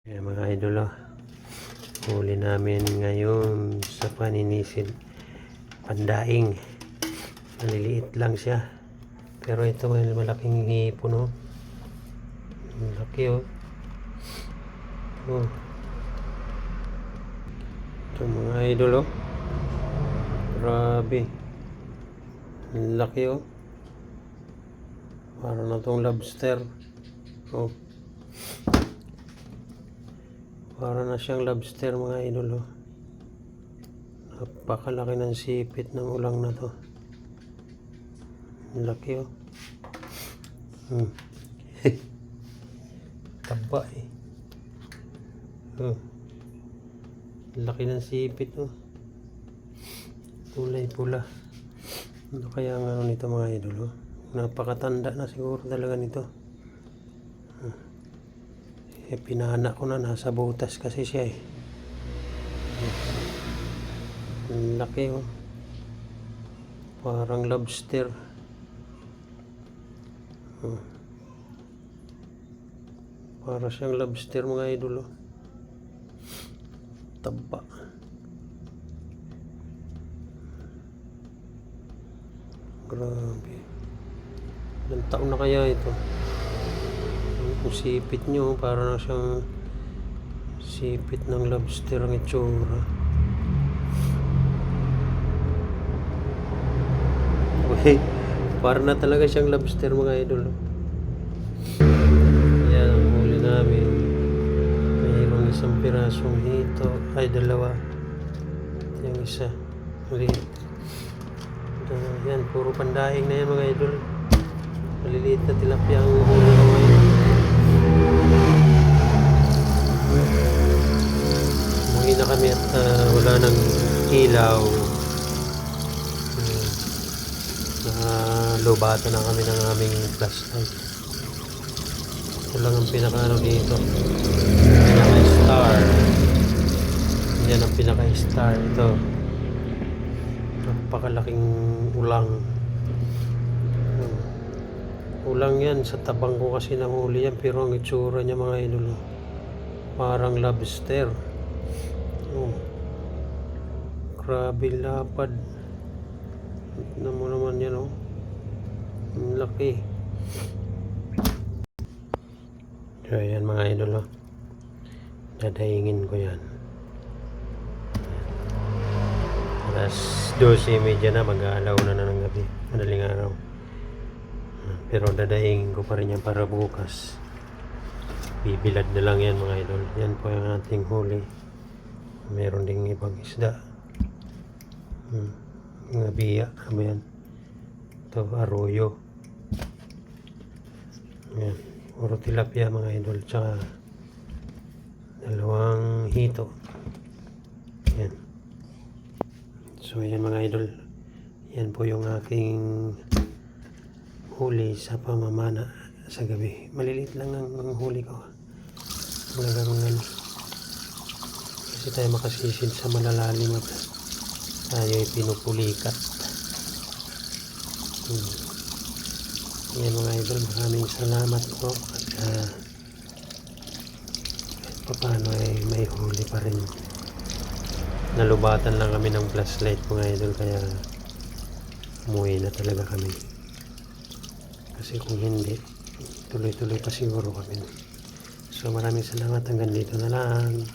Kaya mga idol, huli namin ngayon sa paninisid, pandaing. Maliliit lang siya, pero ito may malaking hipon, laki ito mga idol, grabe, laki para na tong lobster. Para na siyang lobster mga idol. Napakalaki ng sipit ng ulang na to. Laki Taba laki ng sipit kulay pula. Ano kaya ang ano nito mga idol? Napakatanda na siguro talaga nito. Pinahanak ko na, nasa butas kasi siya laki parang lobster. Para siyang lobster mga idol. Taba. Grabe. Ilang taon na kaya ito? Kung sipit nyo, para na siyang sipit ng lobster ang itsura. Para na talaga siyang lobster mga idol. Yan ang huli namin. Mayroong isang pirasong hito, ay dalawa. Yung isa ulit. Yan, puro pandaing na yan mga idol. Maliliit na tilapia ang huli ko ngayon. Umuwi na kami at wala nang ilaw. Lubatan na kami ng aming flashlight. Ito lang ang pinaka-ano dito. Pinaka-star. Yan ang pinaka-star. Ito. Napakalaking ulang. Ulang yan. Sa tabang ko kasi nahuli yan. Pero ang itsura niya mga idol, parang lobster. Grabe lapad. Tignan mo naman yan ang laki. So yan mga idol, dadayingin ko yan. Alas 12:30 na, mag-aalaw na ng gabi, madaling araw. Pero dadayingin ko pa rin yan para bukas. Bibilad na lang yan mga idol. Yan po yung ating huli. Meron ding ibang isda. Mga biya, ano yan? Ito, arroyo. Yan, puro tilapia mga idol, tsaka dalawang hito. Yan. So yan mga idol, yan po yung aking huli sa pamamana sa gabi. Maliliit lang ang huli ko. Talagang kasi tayo makasisid sa malalalim at tayo ay pinupulikat. Yan mga idol, maraming salamat po at paano ay may huli pa rin. Nalubatan lang kami ng flashlight mga idol, kaya umuwi na talaga kami. Kasi kung hindi, tuloy-tuloy pa siguro kami. So maraming salamat, hanggang dito na lang.